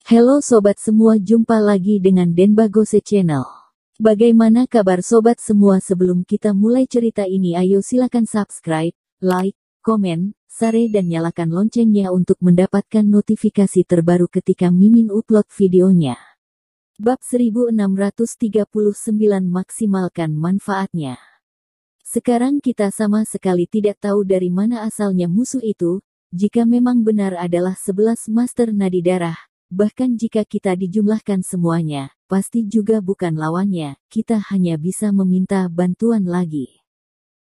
Halo sobat semua, jumpa lagi dengan Denbagose Channel. Bagaimana kabar sobat semua? Sebelum kita mulai cerita ini, ayo silakan subscribe, like, komen, share dan nyalakan loncengnya untuk mendapatkan notifikasi terbaru ketika Mimin upload videonya. Bab 1639, maksimalkan manfaatnya. Sekarang kita sama sekali tidak tahu dari mana asalnya musuh itu. Jika memang benar adalah 11 master nadi darah, bahkan jika kita dijumlahkan semuanya, pasti juga bukan lawannya. Kita hanya bisa meminta bantuan lagi.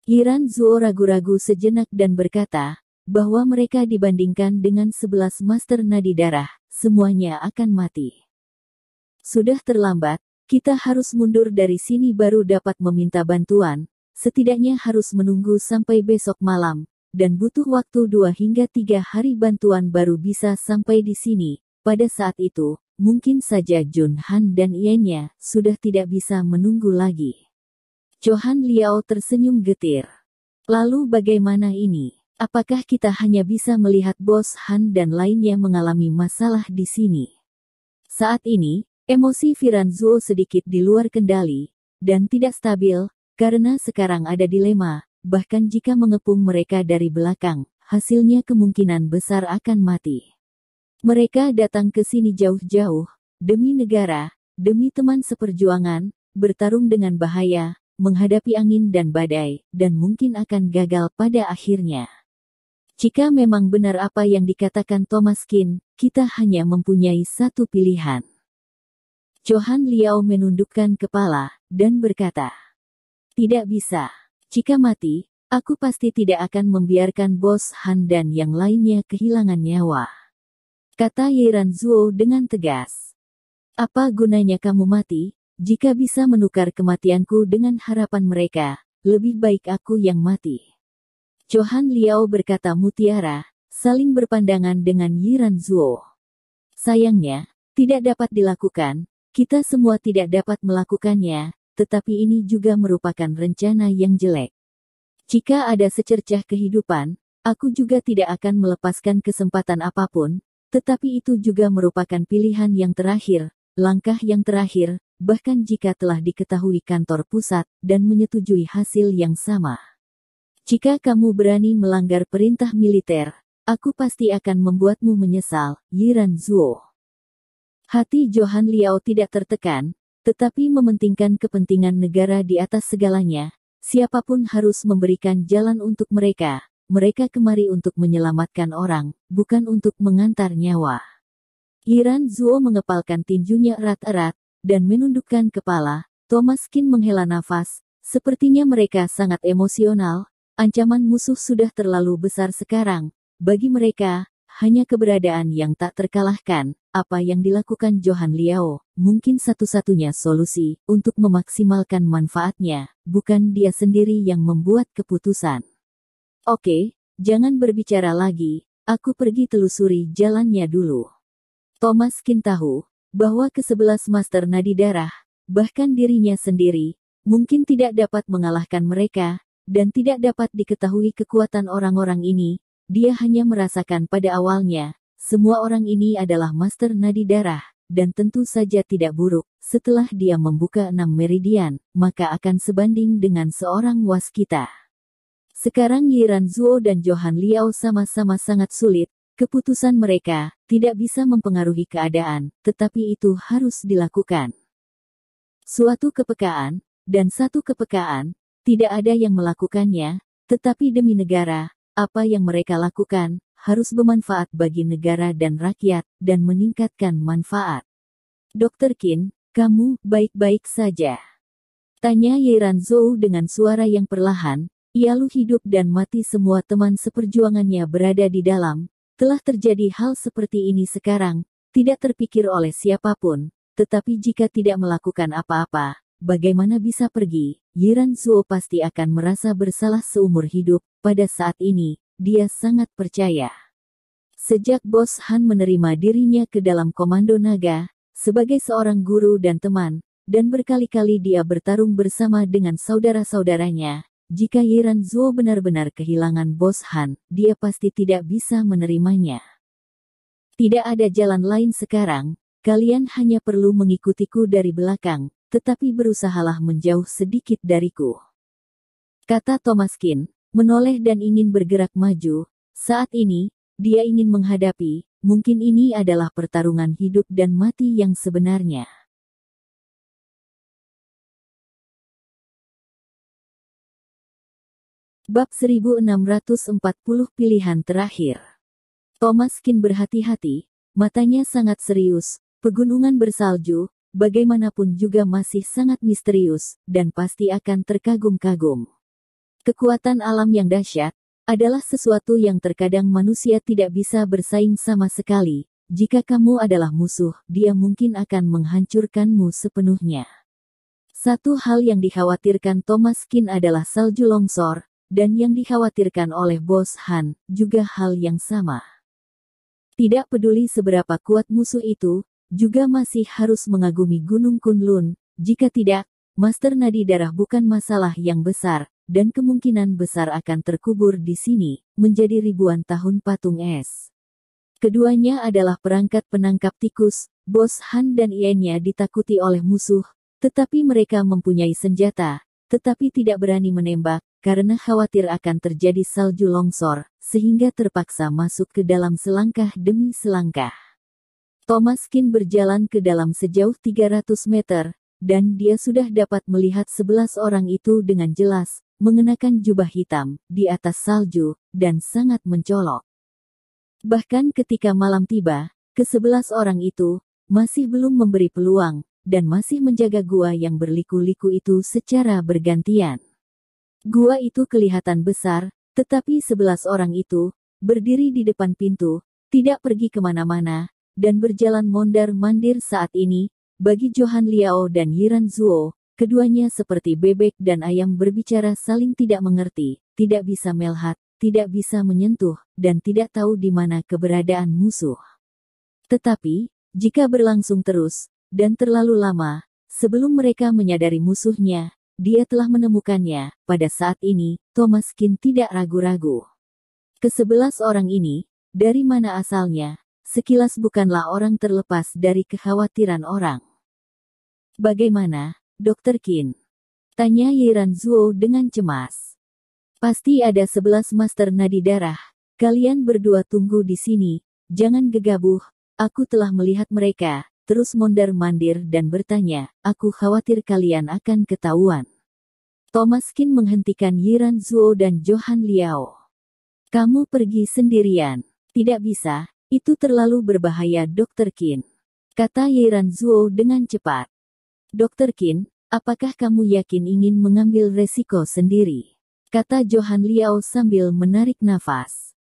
Yiran Zuo ragu-ragu sejenak dan berkata, bahwa mereka dibandingkan dengan 11 master nadi darah, semuanya akan mati. Sudah terlambat, kita harus mundur dari sini baru dapat meminta bantuan. Setidaknya harus menunggu sampai besok malam, dan butuh waktu 2 hingga 3 hari bantuan baru bisa sampai di sini. Pada saat itu, mungkin saja Jun Han dan Iennya sudah tidak bisa menunggu lagi. Johan Liao tersenyum getir. Lalu bagaimana ini? Apakah kita hanya bisa melihat Bos Han dan lainnya mengalami masalah di sini? Saat ini, emosi Yiran Zuo sedikit di luar kendali, dan tidak stabil, karena sekarang ada dilema, bahkan jika mengepung mereka dari belakang, hasilnya kemungkinan besar akan mati. Mereka datang ke sini jauh-jauh, demi negara, demi teman seperjuangan, bertarung dengan bahaya, menghadapi angin dan badai, dan mungkin akan gagal pada akhirnya. Jika memang benar apa yang dikatakan Thomas Qin, kita hanya mempunyai satu pilihan. Johan Liao menundukkan kepala, dan berkata, tidak bisa. Jika mati, aku pasti tidak akan membiarkan Bos Han dan yang lainnya kehilangan nyawa. Kata Yiran Zuo dengan tegas. Apa gunanya kamu mati, jika bisa menukar kematianku dengan harapan mereka, lebih baik aku yang mati. Johan Liao berkata mutiara, saling berpandangan dengan Yiran Zuo. Sayangnya, tidak dapat dilakukan, kita semua tidak dapat melakukannya, tetapi ini juga merupakan rencana yang jelek. Jika ada secercah kehidupan, aku juga tidak akan melepaskan kesempatan apapun, tetapi itu juga merupakan pilihan yang terakhir, langkah yang terakhir, bahkan jika telah diketahui kantor pusat, dan menyetujui hasil yang sama. Jika kamu berani melanggar perintah militer, aku pasti akan membuatmu menyesal, Yiran Zuo. Hati Johan Liao tidak tertekan, tetapi mementingkan kepentingan negara di atas segalanya. Siapapun harus memberikan jalan untuk mereka. Mereka kemari untuk menyelamatkan orang, bukan untuk mengantar nyawa. Yiran Zuo mengepalkan tinjunya erat-erat, dan menundukkan kepala. Thomas Qin menghela nafas. Sepertinya mereka sangat emosional. Ancaman musuh sudah terlalu besar sekarang. Bagi mereka, hanya keberadaan yang tak terkalahkan. Apa yang dilakukan Johan Liao, mungkin satu-satunya solusi untuk memaksimalkan manfaatnya, bukan dia sendiri yang membuat keputusan. Oke, jangan berbicara lagi, aku pergi telusuri jalannya dulu. Thomas Qin tahu, bahwa ke-11 master nadi darah, bahkan dirinya sendiri, mungkin tidak dapat mengalahkan mereka, dan tidak dapat diketahui kekuatan orang-orang ini. Dia hanya merasakan pada awalnya, semua orang ini adalah master nadi darah, dan tentu saja tidak buruk. Setelah dia membuka 6 meridian, maka akan sebanding dengan seorang waskita. Sekarang Yiran Zuo dan Johan Liao sama-sama sangat sulit. Keputusan mereka tidak bisa mempengaruhi keadaan, tetapi itu harus dilakukan. Suatu kepekaan, dan satu kepekaan, tidak ada yang melakukannya, tetapi demi negara, apa yang mereka lakukan harus bermanfaat bagi negara dan rakyat, dan meningkatkan manfaat. Dr. Qin, kamu baik-baik saja? Tanya Yiran Zuo dengan suara yang perlahan. Ialah hidup dan mati semua teman seperjuangannya berada di dalam. Telah terjadi hal seperti ini sekarang, tidak terpikir oleh siapapun, tetapi jika tidak melakukan apa-apa, bagaimana bisa pergi? Yiran Zuo pasti akan merasa bersalah seumur hidup. Pada saat ini, dia sangat percaya. Sejak Bos Han menerima dirinya ke dalam Komando Naga, sebagai seorang guru dan teman, dan berkali-kali dia bertarung bersama dengan saudara-saudaranya, jika Yiran Zuo benar-benar kehilangan Bos Han, dia pasti tidak bisa menerimanya. Tidak ada jalan lain sekarang, kalian hanya perlu mengikutiku dari belakang, tetapi berusahalah menjauh sedikit dariku. Kata Thomas Kin, menoleh dan ingin bergerak maju. Saat ini, dia ingin menghadapi, mungkin ini adalah pertarungan hidup dan mati yang sebenarnya. Bab 1640 Pilihan Terakhir. Thomas Kin berhati-hati, matanya sangat serius. Pegunungan bersalju, bagaimanapun juga masih sangat misterius, dan pasti akan terkagum-kagum. Kekuatan alam yang dahsyat adalah sesuatu yang terkadang manusia tidak bisa bersaing sama sekali. Jika kamu adalah musuh, dia mungkin akan menghancurkanmu sepenuhnya. Satu hal yang dikhawatirkan Thomas Kin adalah salju longsor, dan yang dikhawatirkan oleh Bos Han juga hal yang sama. Tidak peduli seberapa kuat musuh itu, juga masih harus mengagumi Gunung Kunlun. Jika tidak, Master Nadi Darah bukan masalah yang besar, dan kemungkinan besar akan terkubur di sini, menjadi ribuan tahun patung es. Keduanya adalah perangkat penangkap tikus. Bos Han dan Iennya ditakuti oleh musuh, tetapi mereka mempunyai senjata, tetapi tidak berani menembak, karena khawatir akan terjadi salju longsor, sehingga terpaksa masuk ke dalam selangkah demi selangkah. Thomas Kin berjalan ke dalam sejauh 300 meter, dan dia sudah dapat melihat 11 orang itu dengan jelas, mengenakan jubah hitam, di atas salju, dan sangat mencolok. Bahkan ketika malam tiba, ke-11 orang itu, masih belum memberi peluang, dan masih menjaga gua yang berliku-liku itu secara bergantian. Gua itu kelihatan besar, tetapi 11 orang itu, berdiri di depan pintu, tidak pergi kemana-mana, dan berjalan mondar-mandir saat ini. Bagi Johan Liao dan Yiran Zuo, keduanya seperti bebek dan ayam berbicara saling tidak mengerti, tidak bisa melihat, tidak bisa menyentuh, dan tidak tahu di mana keberadaan musuh. Tetapi, jika berlangsung terus, dan terlalu lama, sebelum mereka menyadari musuhnya, dia telah menemukannya. Pada saat ini, Thomas Kin tidak ragu-ragu. Ke-11 orang ini, dari mana asalnya? Sekilas bukanlah orang terlepas dari kekhawatiran orang. Bagaimana, Dr. Kin? Tanya Yiran Zuo dengan cemas. Pasti ada 11 Master Nadi Darah. Kalian berdua tunggu di sini, jangan gegabah. Aku telah melihat mereka. Terus mondar-mandir dan bertanya, aku khawatir kalian akan ketahuan. Thomas Kin menghentikan Yiran Zuo dan Johan Liao. Kamu pergi sendirian. Tidak bisa, itu terlalu berbahaya Dr. Kin. Kata Yiran Zuo dengan cepat. Dr. Kin, apakah kamu yakin ingin mengambil resiko sendiri? Kata Johan Liao sambil menarik nafas.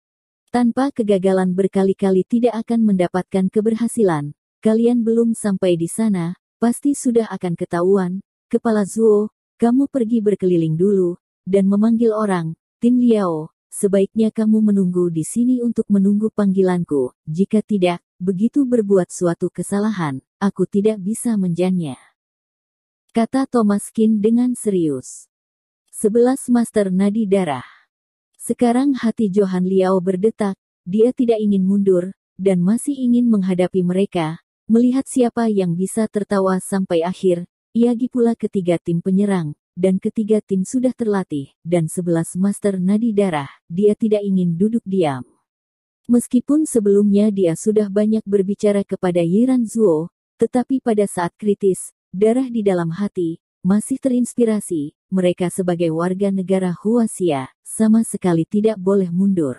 Tanpa kegagalan berkali-kali tidak akan mendapatkan keberhasilan. Kalian belum sampai di sana, pasti sudah akan ketahuan. Kepala Zuo, kamu pergi berkeliling dulu, dan memanggil orang. Tim Liao, sebaiknya kamu menunggu di sini untuk menunggu panggilanku. Jika tidak, begitu berbuat suatu kesalahan, aku tidak bisa menjanjinya. Kata Thomas Kin dengan serius. 11 Master Nadi Darah. Sekarang hati Johan Liao berdetak, dia tidak ingin mundur, dan masih ingin menghadapi mereka. Melihat siapa yang bisa tertawa sampai akhir, lagi pula ketiga tim penyerang, dan ketiga tim sudah terlatih, dan 11 Master Nadi Darah, dia tidak ingin duduk diam. Meskipun sebelumnya dia sudah banyak berbicara kepada Yiran Zuo, tetapi pada saat kritis, darah di dalam hati, masih terinspirasi, mereka sebagai warga negara Huaxia, sama sekali tidak boleh mundur.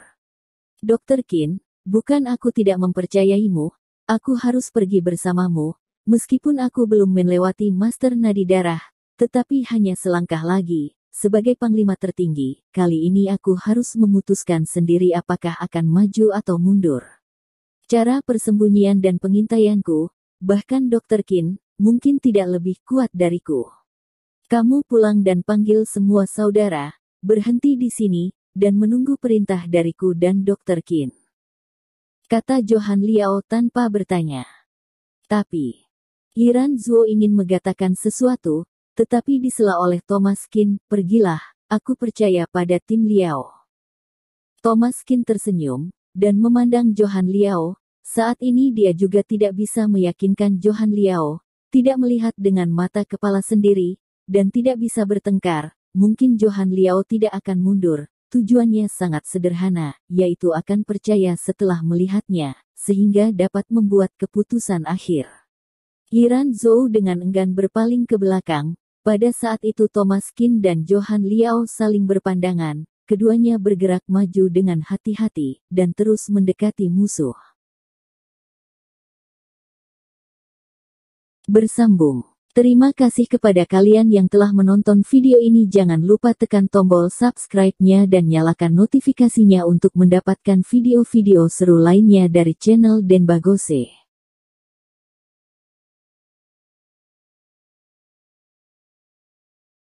Dr. Kin, bukan aku tidak mempercayaimu, aku harus pergi bersamamu, meskipun aku belum melewati Master Nadi Darah, tetapi hanya selangkah lagi. Sebagai panglima tertinggi, kali ini aku harus memutuskan sendiri apakah akan maju atau mundur. Cara persembunyian dan pengintaianku, bahkan Dr. Kin, mungkin tidak lebih kuat dariku. Kamu pulang dan panggil semua saudara, berhenti di sini, dan menunggu perintah dariku dan Dr. Kin. Kata Johan Liao tanpa bertanya. Tapi, Yiran Zuo ingin mengatakan sesuatu, tetapi disela oleh Thomas Kin, pergilah, aku percaya pada tim Liao. Thomas Kin tersenyum, dan memandang Johan Liao, Saat ini dia juga tidak bisa meyakinkan Johan Liao, tidak melihat dengan mata kepala sendiri, dan tidak bisa bertengkar. Mungkin Johan Liao tidak akan mundur. Tujuannya sangat sederhana, yaitu akan percaya setelah melihatnya, sehingga dapat membuat keputusan akhir. Yiran Zhou dengan enggan berpaling ke belakang. Pada saat itu Thomas Qin dan Johan Liao saling berpandangan. Keduanya bergerak maju dengan hati-hati, dan terus mendekati musuh. Bersambung. Terima kasih kepada kalian yang telah menonton video ini. Jangan lupa tekan tombol subscribe-nya dan nyalakan notifikasinya untuk mendapatkan video-video seru lainnya dari channel Denbagose.